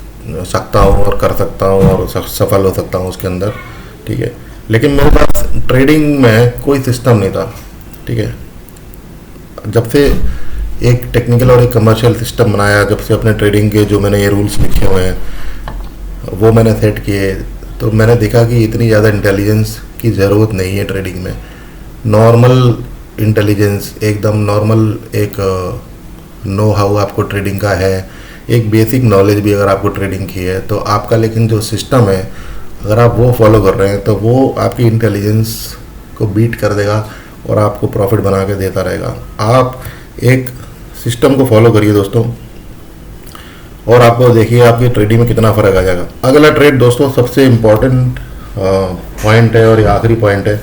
सकता हूँ और कर सकता हूँ और सफल हो सकता हूँ उसके अंदर। ठीक है, लेकिन मेरे पास ट्रेडिंग में कोई सिस्टम नहीं था। ठीक है, जब से एक टेक्निकल और एक कमर्शियल सिस्टम बनाया, जब से अपने ट्रेडिंग के जो मैंने ये रूल्स लिखे हुए हैं वो मैंने सेट किए, तो मैंने देखा कि इतनी ज़्यादा इंटेलिजेंस की ज़रूरत नहीं है ट्रेडिंग में। नॉर्मल इंटेलिजेंस, एकदम नॉर्मल एक नो हाउ आपको ट्रेडिंग का है, एक बेसिक नॉलेज भी अगर आपको ट्रेडिंग की है तो आपका, लेकिन जो सिस्टम है अगर आप वो फॉलो कर रहे हैं तो वो आपकी इंटेलिजेंस को बीट कर देगा और आपको प्रॉफिट बना के देता रहेगा। आप एक सिस्टम को फॉलो करिए दोस्तों, और आपको देखिए आपकी ट्रेडिंग में कितना फ़र्क आ जाएगा। अगला ट्रेड दोस्तों सबसे इम्पॉर्टेंट पॉइंट है और ये आखिरी पॉइंट है।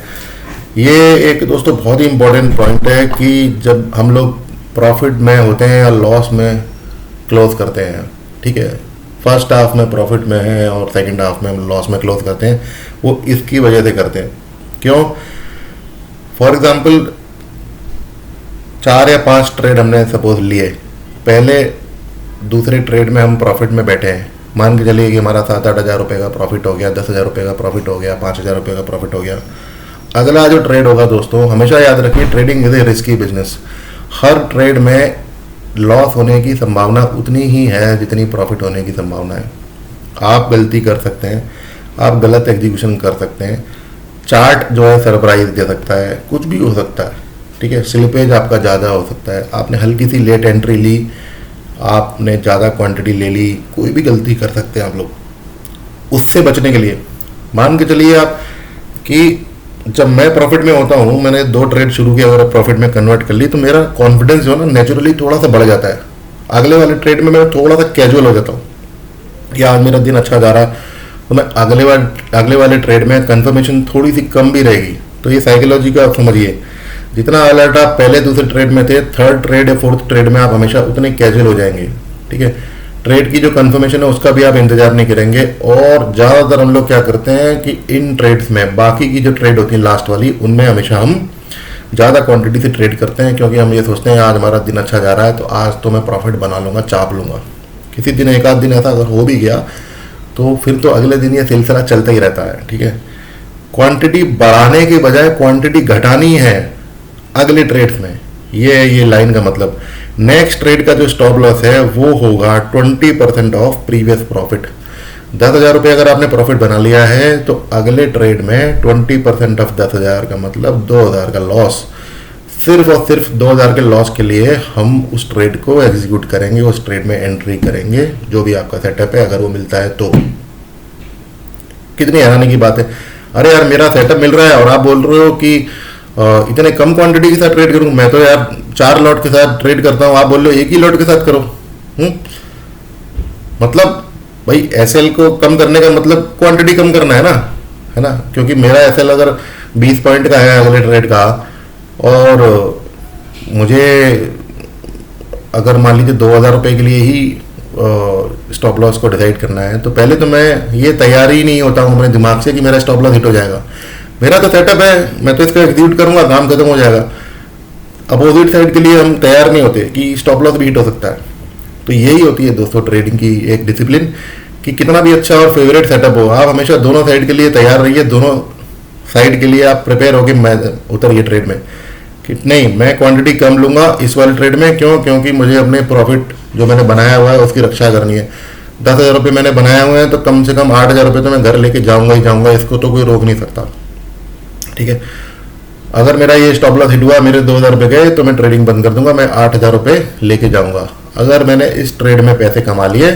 ये एक दोस्तों बहुत ही इम्पॉर्टेंट पॉइंट है कि जब हम लोग प्रॉफिट में होते हैं या लॉस में क्लोज करते हैं, ठीक है, फर्स्ट हाफ में प्रॉफिट में है और सेकंड हाफ में हम लॉस में क्लोज करते हैं, वो इसकी वजह से करते हैं। क्यों? फॉर एग्जाम्पल 4 या 5 ट्रेड हमने सपोज लिए, पहले दूसरे ट्रेड में हम प्रॉफिट में बैठे हैं, मान के चलिए कि हमारा 7-8 हज़ार रुपये का प्रॉफिट हो गया, 10 हज़ार रुपये का प्रॉफिट हो गया, 5 हज़ार रुपये का प्रॉफिट हो गया। अगला जो ट्रेड होगा दोस्तों, हमेशा याद रखिए trading is a risky business. Her trade में लॉस होने की संभावना उतनी ही है जितनी प्रॉफिट होने की संभावना है। आप गलती कर सकते हैं, आप गलत एग्जीक्यूशन कर सकते हैं, चार्ट जो है सरप्राइज दे सकता है, कुछ भी हो सकता है। ठीक है, स्लिपेज आपका ज़्यादा हो सकता है, आपने हल्की सी लेट एंट्री ली, आपने ज़्यादा क्वांटिटी ले ली, कोई भी गलती कर सकते हैं आप लोग। उससे बचने के लिए मान के चलिए आप कि जब मैं प्रॉफिट में होता हूँ, मैंने 2 ट्रेड शुरू किया और प्रॉफिट में कन्वर्ट कर ली, तो मेरा कॉन्फिडेंस जो है ना नेचुरली थोड़ा सा बढ़ जाता है। अगले वाले ट्रेड में मैं थोड़ा सा कैजुअल हो जाता हूँ कि आज मेरा दिन अच्छा जा रहा है, तो मैं अगले वाले ट्रेड में कंफर्मेशन थोड़ी सी कम भी रहेगी। तो ये साइकोलॉजी का आप समझिए, जितना अलर्ट आप पहले दूसरे ट्रेड में थे, थर्ड ट्रेड या फोर्थ ट्रेड में आप हमेशा उतने कैजुअल हो जाएंगे। ठीक है, ट्रेड की जो कंफर्मेशन है उसका भी आप इंतजार नहीं करेंगे। और ज़्यादातर हम लोग क्या करते हैं कि इन ट्रेड्स में, बाकी की जो ट्रेड होती है लास्ट वाली, उनमें हमेशा हम ज़्यादा क्वांटिटी से ट्रेड करते हैं, क्योंकि हम ये सोचते हैं आज हमारा दिन अच्छा जा रहा है तो आज तो मैं प्रॉफिट बना लूँगा, चाप लूँगा। किसी दिन एक आध दिन ऐसा अगर हो भी गया तो फिर तो अगले दिन ये सिलसिला चलता ही रहता है। ठीक है, क्वांटिटी बढ़ाने के बजाय क्वांटिटी घटानी है अगले ट्रेड्स में, ये लाइन का मतलब। नेक्स्ट ट्रेड का जो स्टॉप लॉस है वो होगा 20% ऑफ प्रीवियस प्रॉफिट। 10 हज़ार रुपये अगर आपने प्रॉफिट बना लिया है तो अगले ट्रेड में 20% ऑफ 10 हज़ार का मतलब 2 हज़ार का लॉस। सिर्फ और सिर्फ 2 हज़ार के लॉस के लिए हम उस ट्रेड को एग्जीक्यूट करेंगे, उस ट्रेड में एंट्री करेंगे, जो भी आपका सेटअप है अगर वो मिलता है तो। कितनी हैरानी की बात है, अरे यार मेरा सेटअप मिल रहा है और आप बोल रहे हो कि इतने कम क्वांटिटी के साथ ट्रेड करूँ, मैं तो यार 4 लॉट के साथ ट्रेड करता हूँ, आप बोल रहे हो एक ही लॉट के साथ करो। मतलब भाई एसएल को कम करने का मतलब क्वांटिटी कम करना है ना, क्योंकि मेरा एसएल अगर 20 पॉइंट का है अगले ट्रेड का, और मुझे अगर मान लीजिए 2 हज़ार रुपये के लिए ही स्टॉप लॉस को डिसाइड करना है, तो पहले तो मैं ये तैयार ही नहीं होता हूँ अपने दिमाग से कि मेरा स्टॉप लॉस हिट हो जाएगा। मेरा तो सेटअप है, मैं तो इसको एग्जीक्यूट करूंगा, काम खत्म हो जाएगा। अपोजिट साइड के लिए हम तैयार नहीं होते कि स्टॉप लॉस भी हिट हो सकता है। तो यही होती है दोस्तों ट्रेडिंग की एक डिसिप्लिन, कि कितना भी अच्छा और फेवरेट सेटअप हो, आप हमेशा दोनों साइड के लिए तैयार रहिए, दोनों साइड के लिए आप प्रिपेयर होकर मैं उतरिए ट्रेड में कि नहीं मैं क्वांटिटी कम लूंगा इस वाले ट्रेड में। क्योंकि मुझे अपने प्रॉफिट जो मैंने बनाया हुआ है उसकी रक्षा करनी है। 10 हज़ार रुपये मैंने बनाए हुए हैं तो कम से कम 8 हज़ार रुपये तो मैं घर लेके जाऊंगा ही जाऊंगा, इसको तो कोई रोक नहीं सकता। ठीक है, अगर मेरा ये स्टॉप लॉस हिट हुआ, मेरे 2,000 रुपये गए, तो मैं ट्रेडिंग बंद कर दूंगा, मैं 8,000 रुपये लेके जाऊंगा। अगर मैंने इस ट्रेड में पैसे कमा लिए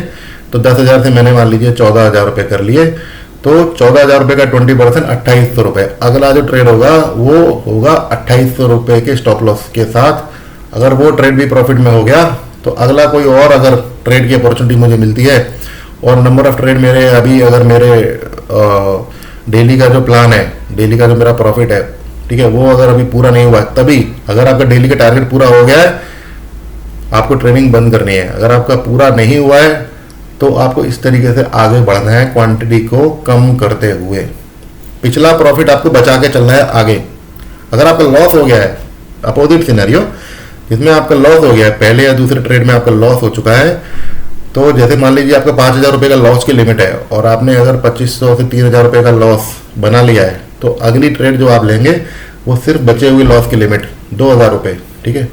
तो 10,000 से मैंने मान लीजिए 14,000 रुपये कर लिए, तो 14,000 रुपये का 20% 2,800 रुपये। अगला जो ट्रेड होगा वो होगा 2,800 रुपये के स्टॉप लॉस के साथ। अगर वो ट्रेड भी प्रॉफिट में हो गया तो अगला कोई और अगर ट्रेड की अपॉर्चुनिटी मुझे मिलती है, और नंबर ऑफ ट्रेड मेरे अभी, अगर मेरे डेली का जो प्लान है, डेली का जो मेरा प्रॉफिट है, ठीक है, वो अगर अभी पूरा नहीं हुआ है, तभी अगर आपका डेली का टारगेट पूरा हो गया है, आपको ट्रेडिंग बंद करनी है। अगर आपका पूरा नहीं हुआ है तो आपको इस तरीके से आगे बढ़ना है, क्वांटिटी को कम करते हुए। पिछला प्रॉफिट आपको बचा के चलना है आगे। अगर आपका लॉस हो गया है, अपोजिट सिनेरियो जिसमें आपका लॉस हो गया है, पहले या दूसरे ट्रेड में आपका लॉस हो चुका है, तो जैसे मान लीजिए आपका 5,000 रुपये का लॉस की लिमिट है और आपने अगर 2,500 से 3,000 रुपये का लॉस बना लिया है, तो अगली ट्रेड जो आप लेंगे वो सिर्फ बचे हुए लॉस की लिमिट 2,000 रुपये, ठीक है।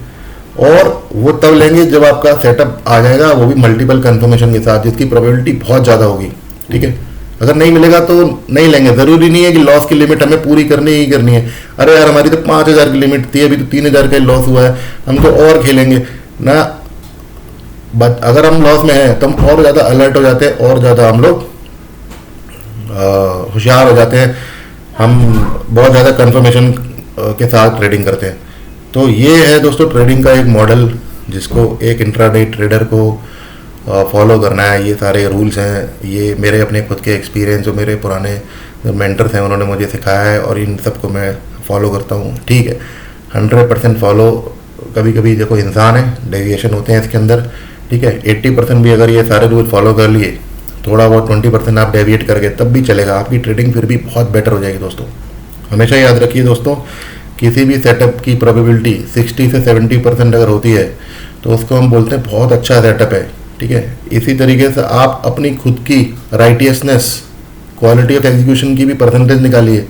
और वो तब लेंगे जब आपका सेटअप आ जाएगा, वो भी मल्टीपल कंफर्मेशन के साथ, जिसकी प्रोबेबिलिटी बहुत ज़्यादा होगी, ठीक है। अगर नहीं मिलेगा तो नहीं लेंगे। ज़रूरी नहीं है कि लॉस की लिमिट हमें पूरी करनी ही करनी है। अरे यार हमारी तो 5,000 की लिमिट थी, अभी तो 3,000 का लॉस हुआ है, हम तो और खेलेंगे ना। बट अगर हम लॉस में हैं तो हम और ज़्यादा अलर्ट हो जाते हैं, और ज़्यादा हम लोग होशियार हो जाते हैं, हम बहुत ज़्यादा कंफर्मेशन के साथ ट्रेडिंग करते हैं। तो ये है दोस्तों ट्रेडिंग का एक मॉडल, जिसको एक इंट्राडे ट्रेडर को फॉलो करना है। ये सारे रूल्स हैं, ये मेरे अपने खुद के एक्सपीरियंस, जो मेरे पुराने जो मेंटर्स हैं उन्होंने मुझे सिखाया है, और इन सबको मैं फॉलो करता हूँ, ठीक है। 100% फॉलो, कभी कभी देखो इंसान है, डेविएशन होते हैं इसके अंदर, ठीक है। 80% भी अगर ये सारे रूल फॉलो कर लिए, थोड़ा बहुत 20% आप डेविएट करके तब भी चलेगा, आपकी ट्रेडिंग फिर भी बहुत बेटर हो जाएगी दोस्तों। हमेशा याद रखिए दोस्तों, किसी भी सेटअप की प्रोबेबिलिटी 60 से 70% अगर होती है तो उसको हम बोलते हैं बहुत अच्छा सेटअप है, ठीक है। इसी तरीके से आप अपनी खुद की राइटियसनेस, क्वालिटी ऑफ एग्जीक्यूशन की भी परसेंटेज निकालिए।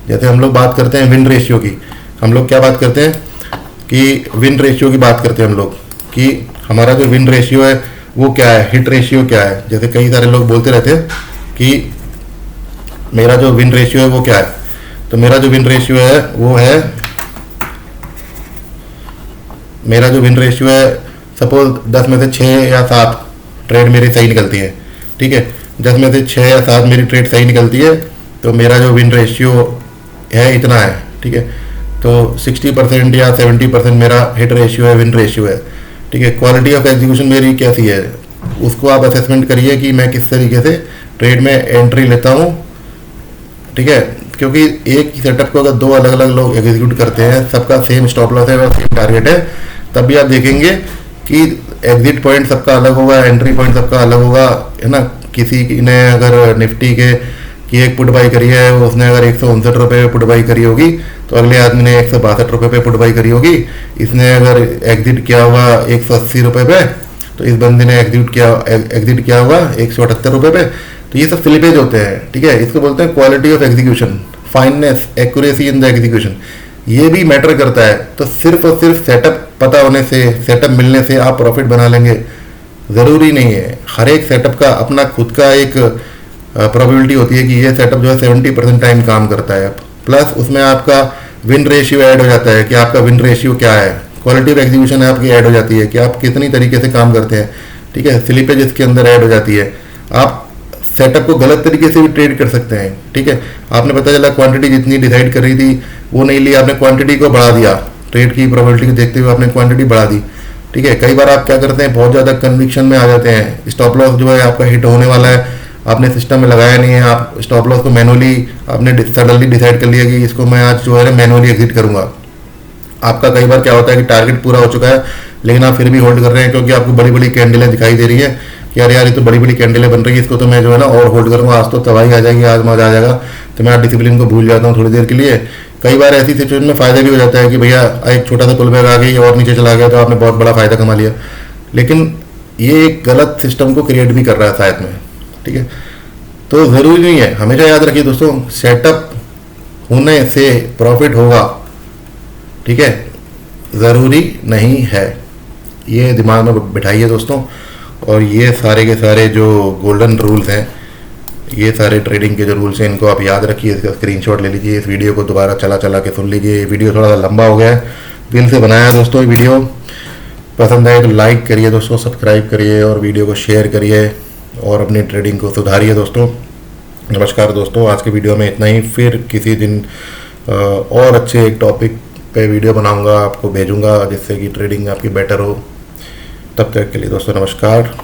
जैसे हम लोग बात करते हैं विन रेशियो की, हम लोग क्या बात करते हैं कि विन रेशियो की बात करते हैं हम लोग, कि हमारा जो विन रेशियो है वो क्या है, हिट रेशियो क्या है। जैसे कई सारे लोग बोलते रहते हैं कि मेरा जो विन रेशियो है वो क्या है, तो मेरा जो विन रेशियो है वो है, मेरा जो विन रेशियो है, सपोज 10 में से 6 या 7 ट्रेड मेरी सही निकलती है, ठीक है। 10 में से 6 या 7 मेरी ट्रेड सही निकलती है, तो मेरा जो विन रेशियो है इतना है, ठीक है। तो 60% या 70% मेरा हिट रेशियो है, विन रेशियो है, ठीक है। क्वालिटी ऑफ एग्जीक्यूशन मेरी कैसी है, उसको आप असेसमेंट करिए कि मैं किस तरीके से ट्रेड में एंट्री लेता हूँ, ठीक है। क्योंकि एक ही सेटअप को अगर 2 अलग अलग लोग एग्जीक्यूट करते हैं, सबका सेम स्टॉप लॉस है और सेम टारगेट है, तब भी आप देखेंगे कि एग्जिट पॉइंट सबका अलग होगा, एंट्री पॉइंट सबका अलग होगा, है ना। किसी ने अगर निफ्टी के की एक पुट बाई करी है, उसने अगर 159 रुपये पे पुट बाई करी होगी, तो अगले आदमी ने 162 रुपये पे पुट बाई करी होगी। इसने अगर एग्जिट किया हुआ 180 रुपये पे, तो इस बंदे ने एग्जिट किया हुआ 178 रुपये पे। तो ये सब स्लिपेज होते हैं, ठीक है। इसको बोलते हैं quality of execution, fineness, accuracy in the execution, ये भी मैटर करता है। तो सिर्फ और सिर्फ सेटअप पता होने से, सेटअप मिलने से आप प्रॉफिट बना लेंगे, ज़रूरी नहीं है। हर एक सेटअप का अपना खुद का एक प्रोबेबिलिटी होती है कि ये सेटअप जो है 70% टाइम काम करता है, प्लस उसमें आपका विन रेशियो ऐड हो जाता है कि आपका विन रेशियो क्या है, क्वालिटी ऑफ एग्जीक्यूशन आपकी ऐड हो जाती है कि आप कितनी तरीके से काम करते हैं, ठीक है। स्लिपेज इसके अंदर ऐड हो जाती है। आप सेटअप को गलत तरीके से भी ट्रेड कर सकते हैं, ठीक है। आपने पता चला क्वांटिटी जितनी डिसाइड कर रही थी वो नहीं ली, आपने क्वांटिटी को बढ़ा दिया, ट्रेड की प्रोबेबिलिटी को देखते हुए आपने क्वांटिटी बढ़ा दी, ठीक है। कई बार आप क्या करते हैं, बहुत ज़्यादा कन्विक्शन में आ जाते हैं, स्टॉप लॉस जो है आपका हिट होने वाला है, आपने सिस्टम में लगाया नहीं है, आप स्टॉप लॉस को मैनुअली आपने सडनली डिसाइड कर लिया कि इसको मैं आज जो है मैनुअली एग्जिट करूंगा। आपका कई बार क्या होता है कि टारगेट पूरा हो चुका है, लेकिन आप फिर भी होल्ड कर रहे हैं क्योंकि आपको बड़ी बड़ी कैंडलें दिखाई दे रही है कि यार ये तो बड़ी बड़ी कैंडलें बन रही है, इसको तो मैं जो है ना और होल्ड करूंगा, आज तो तबाही आ जाएगी, आज मजा आ जाएगा। तो मैं डिसिप्लिन को भूल जाता हूँ थोड़ी देर के लिए। कई बार ऐसी सिचुएशन में फ़ायदा भी हो जाता है कि भैया एक छोटा सा पुल बैक आ गई और नीचे चला गया तो आपने बहुत बड़ा फ़ायदा कमा लिया, लेकिन ये एक गलत सिस्टम को क्रिएट भी कर रहा है शायद में, ठीक है। तो ज़रूरी नहीं है, हमेशा याद रखिए दोस्तों, सेटअप होने से प्रॉफिट होगा, ठीक है, ज़रूरी नहीं है। ये दिमाग में बिठाइए दोस्तों। और ये सारे के सारे जो गोल्डन रूल्स हैं ये सारे ट्रेडिंग के जो रूल्स हैं इनको आप याद रखिए, इसका स्क्रीनशॉट ले लीजिए, इस वीडियो को दोबारा चला चला के सुन लीजिए। ये वीडियो थोड़ा सा लंबा हो गया है, दिल से बनाया है दोस्तों। ये वीडियो पसंद आए तो लाइक करिए दोस्तों, सब्सक्राइब करिए और वीडियो को शेयर करिए और अपनी ट्रेडिंग को सुधारिए दोस्तों। नमस्कार दोस्तों, आज के वीडियो में इतना ही। फिर किसी दिन और अच्छे एक टॉपिक पे वीडियो बनाऊंगा, आपको भेजूंगा जिससे कि ट्रेडिंग आपकी बेटर हो। तब तक के लिए दोस्तों नमस्कार।